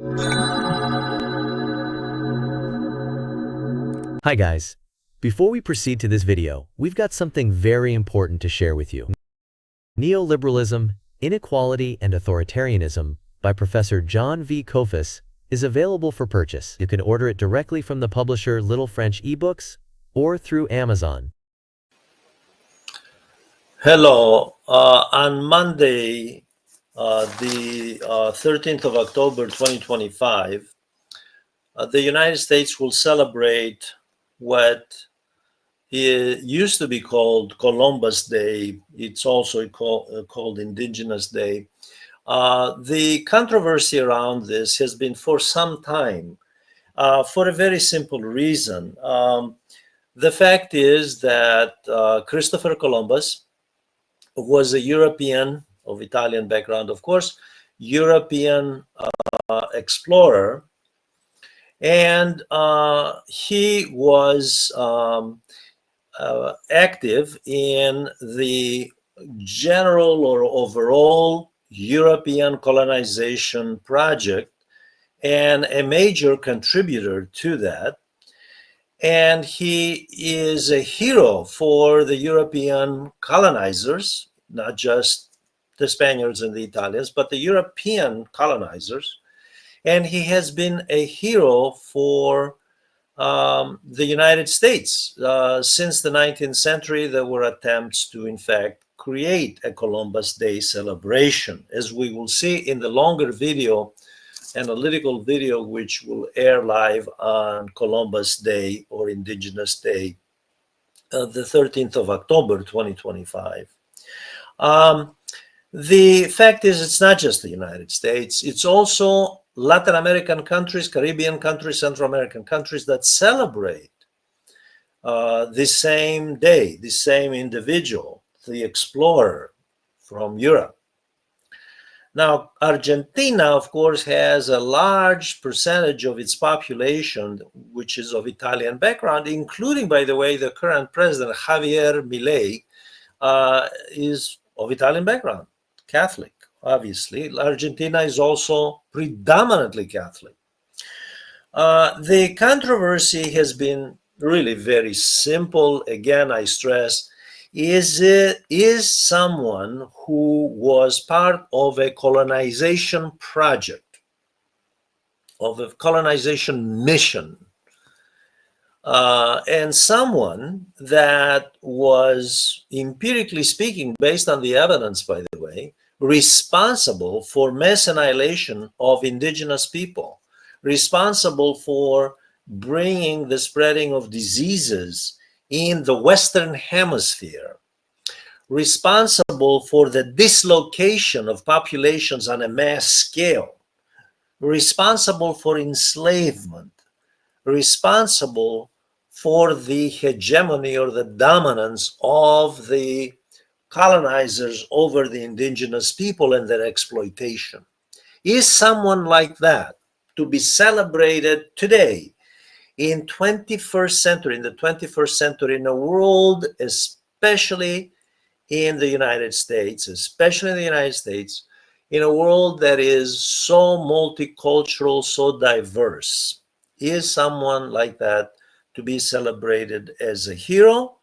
Hi guys. Before we proceed to this video, we've got something very important to share with you. Neoliberalism, Inequality and Authoritarianism by Professor John V. Kofis is available for purchase. You can order it directly from the publisher Little French eBooks or through Amazon. Hello. On Monday, the 13th of October 2025, the United States will celebrate what used to be called Columbus Day. It's also called Indigenous Day. The controversy around this has been for some time for a very simple reason. The fact is that Christopher Columbus was a European of Italian background, of course, European explorer, and he was active in the general or overall European colonization project and a major contributor to that. And he is a hero for the European colonizers, not just the Spaniards and the Italians, but the European colonizers. And he has been a hero for the United States. Since the 19th century, there were attempts to, in fact, create a Columbus Day celebration. As we will see in the longer video, analytical video, which will air live on Columbus Day or Indigenous Day, the 13th of October 2025. The fact is, it's not just the United States, it's also Latin American countries, Caribbean countries, Central American countries that celebrate the same day, the same individual, the explorer from Europe. Now, Argentina, of course, has a large percentage of its population, which is of Italian background, including, by the way, the current president, Javier Milei, is of Italian background, Catholic, obviously. Argentina is also predominantly Catholic. The controversy has been really very simple. Again, I stress, is someone who was part of a colonization project, of a colonization mission, and someone that was, empirically speaking, based on the evidence, by the way, responsible for mass annihilation of indigenous people, responsible for bringing the spreading of diseases in the Western Hemisphere, responsible for the dislocation of populations on a mass scale, responsible for enslavement, responsible for the hegemony or the dominance of the colonizers over the indigenous people and their exploitation. Is someone like that to be celebrated today in the 21st century, in a world, especially in the United States, in a world that is so multicultural, so diverse? Is someone like that to be celebrated as a hero?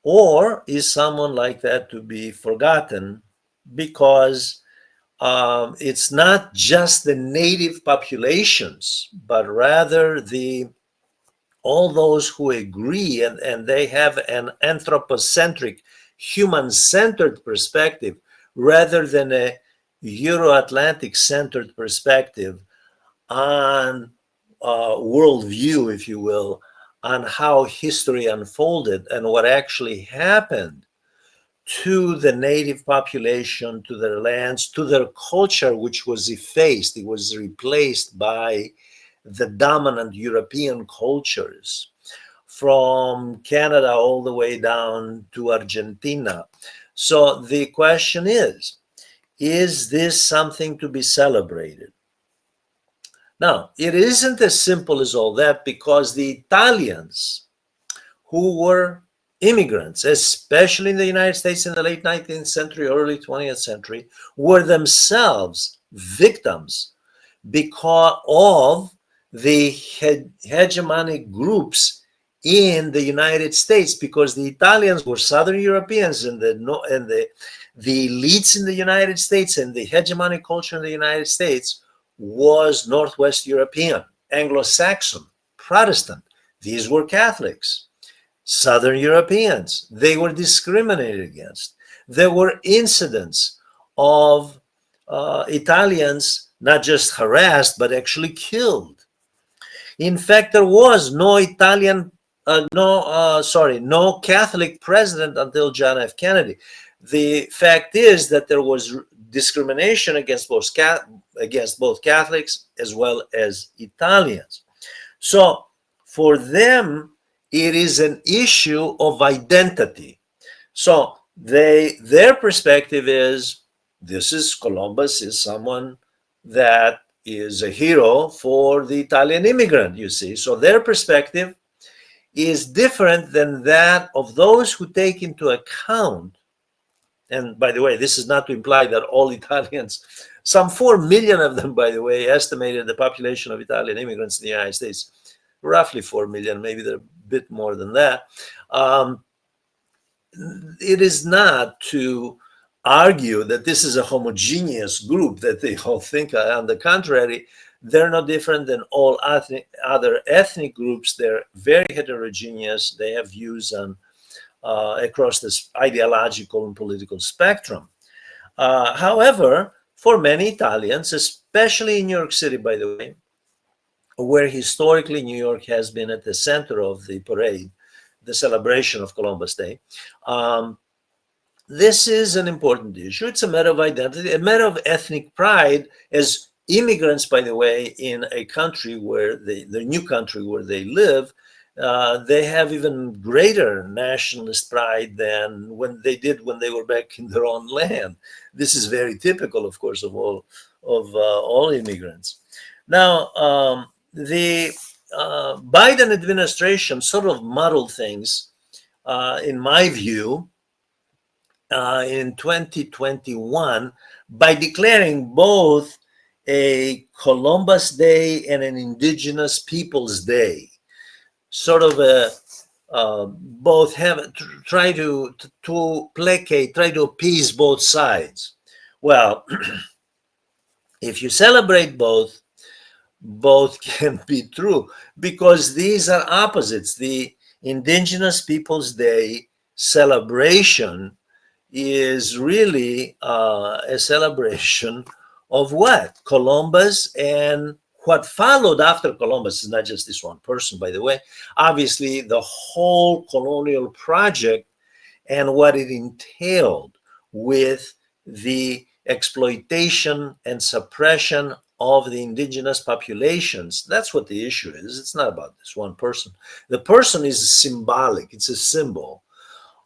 Or is someone like that to be forgotten because it's not just the native populations, but rather all those who agree and they have an anthropocentric, human-centered perspective rather than a Euro-Atlantic centered perspective on worldview, if you will, on how history unfolded and what actually happened to the native population, to their lands, to their culture, which was effaced. It was replaced by the dominant European cultures from Canada all the way down to Argentina. So the question is this something to be celebrated? Now, it isn't as simple as all that, because the Italians who were immigrants, especially in the United States in the late 19th century, early 20th century, were themselves victims because of the hegemonic groups in the United States, because the Italians were Southern Europeans, and the elites in the United States and the hegemonic culture in the United States was Northwest European, Anglo-Saxon, Protestant. These were Catholics. Southern Europeans, they were discriminated against. There were incidents of Italians not just harassed, but actually killed. In fact, there was no Catholic president until John F. Kennedy. The fact is that there was discrimination against both Catholics as well as Italians. So for them, it is an issue of identity. So their perspective is, Columbus is someone that is a hero for the Italian immigrant, you see. So their perspective is different than that of those who take into account, and by the way, this is not to imply that all Italians, some 4 million of them, by the way, estimated the population of Italian immigrants in the United States, roughly 4 million, maybe they're a bit more than that. It is not to argue that this is a homogeneous group that they all think. On the contrary, they're no different than all other ethnic groups. They're very heterogeneous. They have views on across this ideological and political spectrum. However, for many Italians, especially in New York City, by the way, where historically New York has been at the center of the parade, the celebration of Columbus Day, this is an important issue. It's a matter of identity, a matter of ethnic pride, as immigrants, by the way, in a country where the new country where they live, they have even greater nationalist pride than when they were back in their own land. This is very typical, of course, of all immigrants. Now, the Biden administration sort of muddled things, in my view, in 2021 by declaring both a Columbus Day and an Indigenous Peoples Day. Sort of both have try to placate, try to appease both sides. Well, if you celebrate both can be true, because these are opposites. The Indigenous Peoples Day celebration is really a celebration of what? Columbus, and what followed after Columbus is not just this one person, by the way. Obviously, the whole colonial project and what it entailed with the exploitation and suppression of the indigenous populations. That's what the issue is. It's not about this one person. The person is symbolic. It's a symbol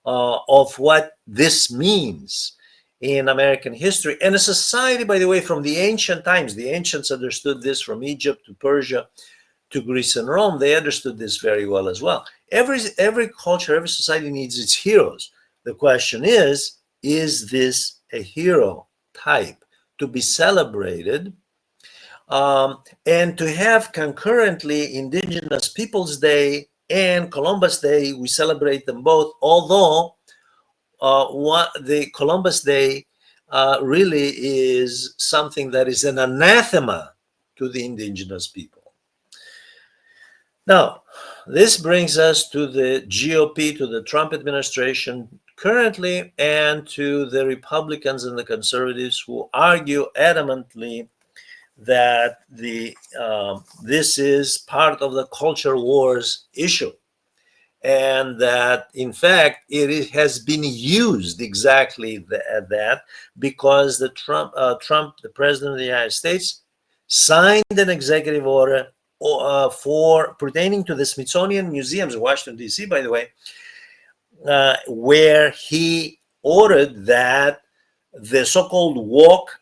of what this means in American history and a society, by the way, from the ancient times. The ancients understood this, from Egypt to Persia to Greece and Rome. They understood this very well as well. Every culture, every society needs its heroes. The question is this a hero type to be celebrated? And to have concurrently Indigenous Peoples Day and Columbus Day, we celebrate them both, although the Columbus Day really is something that is an anathema to the indigenous people. Now, this brings us to the GOP, to the Trump administration currently, and to the Republicans and the conservatives who argue adamantly that this is part of the culture wars issue, and that in fact it has been used exactly that because the Trump, the president of the United States, signed an executive order for pertaining to the Smithsonian Museums in Washington, D.C., by the way, where he ordered that the so-called woke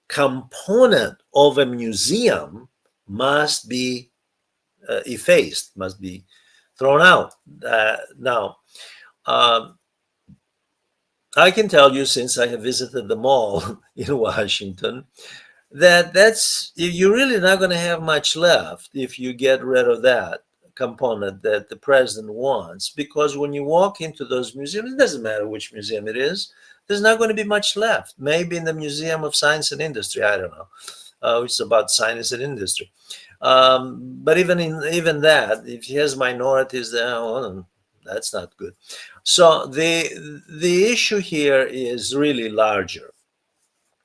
component of a museum must be effaced, must be thrown out. Now, I can tell you, since I have visited the mall in Washington, that's you're really not going to have much left if you get rid of that component that the president wants, because when you walk into those museums, it doesn't matter which museum it is, there's not going to be much left. Maybe in the Museum of Science and Industry, I don't know, which is about science and industry. But even that, if he has minorities there, well, that's not good. So the issue here is really larger,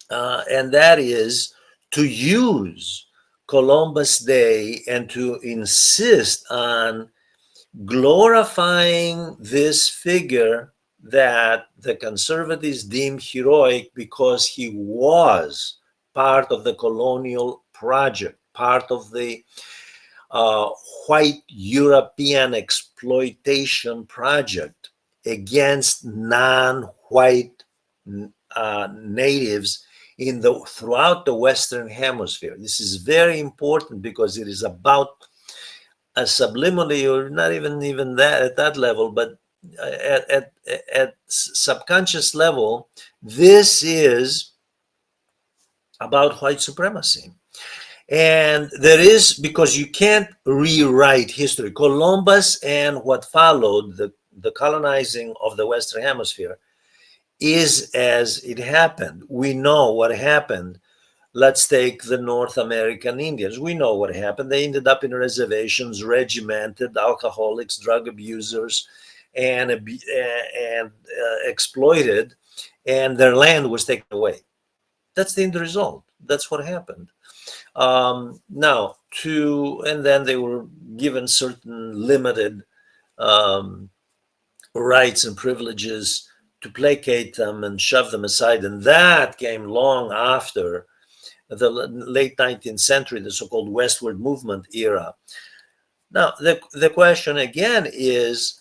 and that is to use Columbus Day and to insist on glorifying this figure that the conservatives deemed heroic because he was part of the colonial project, part of the uh, white European exploitation project against non-white natives throughout the Western Hemisphere. This is very important because it is about a subliminally, or not even that at that level, but at subconscious level, this is about white supremacy. And there is, because you can't rewrite history. Columbus and what followed, the colonizing of the Western Hemisphere, is as it happened. We know what happened. Let's take the North American Indians. We know what happened. They ended up in reservations, regimented, alcoholics, drug abusers, and exploited, and their land was taken away. That's the end result. That's what happened. And then they were given certain limited rights and privileges to placate them and shove them aside. And that came long after the late 19th century, the so-called westward movement era. Now, the question again is,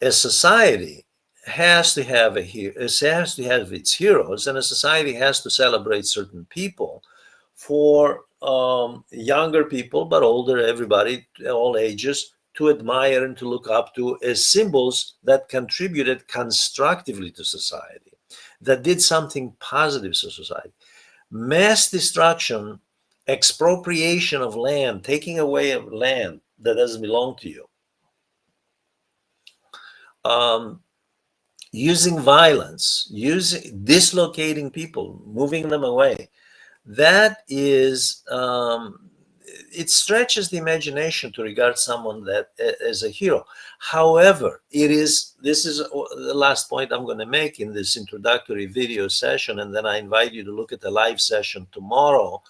a society has to have its heroes, and a society has to celebrate certain people for younger people, but older, everybody, all ages, to admire and to look up to as symbols that contributed constructively to society, that did something positive to society. Mass destruction, expropriation of land, taking away of land that doesn't belong to you, using violence, dislocating people, moving them away. That is, it stretches the imagination to regard someone that as a hero. However, this is the last point I'm going to make in this introductory video session, and then I invite you to look at the live session tomorrow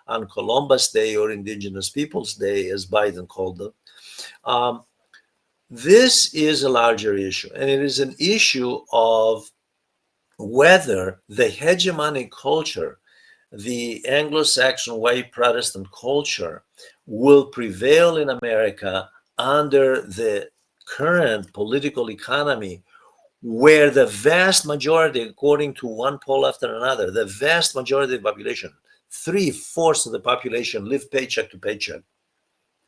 on Columbus Day, or Indigenous Peoples Day, as Biden called it. This is a larger issue, and it is an issue of whether the hegemonic culture, the Anglo-Saxon white Protestant culture, will prevail in America under the current political economy, where the vast majority, according to one poll after another, the vast majority of the population, 3/4 of the population, live paycheck to paycheck.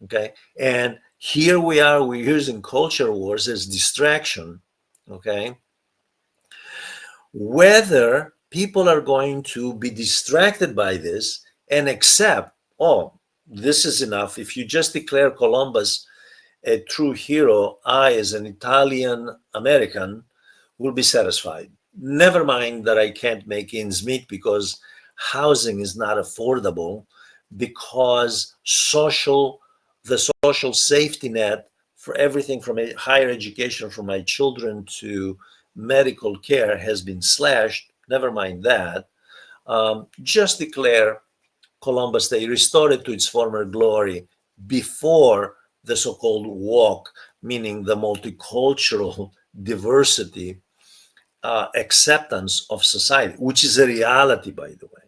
Okay, and here we are, we're using culture wars as distraction. Okay, whether people are going to be distracted by this and accept, oh, this is enough. If you just declare Columbus a true hero, I, as an Italian American, will be satisfied. Never mind that I can't make ends meet because housing is not affordable, because the social safety net for everything from higher education for my children to medical care has been slashed. Never mind that. Just declare Columbus Day, restore it to its former glory before the so-called walk, meaning the multicultural diversity, acceptance of society, which is a reality, by the way.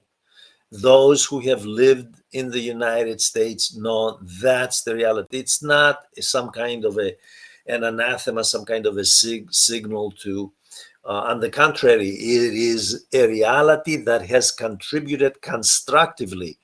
Those who have lived in the United States know that's the reality. It's not some kind of an anathema, some kind of a signal to, on the contrary, it is a reality that has contributed constructively,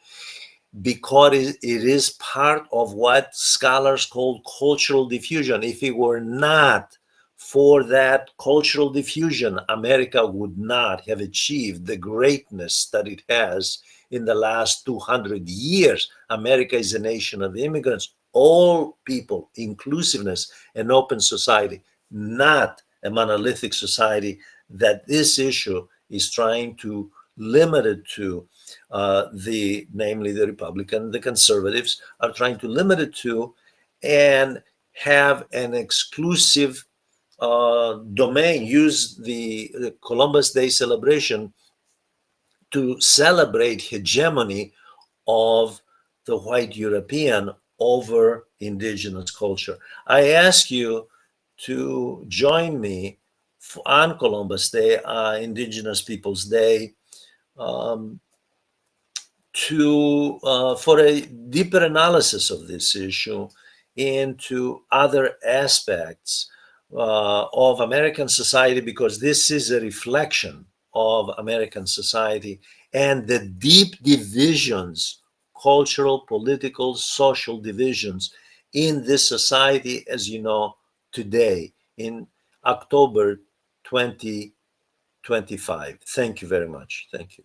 because it is part of what scholars call cultural diffusion. If it were not for that cultural diffusion, America would not have achieved the greatness that it has in the last 200 years. America is a nation of immigrants, all people, inclusiveness, and open society, not a monolithic society that this issue is trying to limit it to. Namely the Republican, the conservatives are trying to limit it to, and have an exclusive domain, use the Columbus Day celebration to celebrate hegemony of the white European over indigenous culture. I ask you to join me on Columbus Day, Indigenous Peoples Day, um, for a deeper analysis of this issue into other aspects of American society, because this is a reflection of American society and the deep divisions, cultural, political, social divisions in this society, as you know, today in October 2025. Thank you very much. Thank you.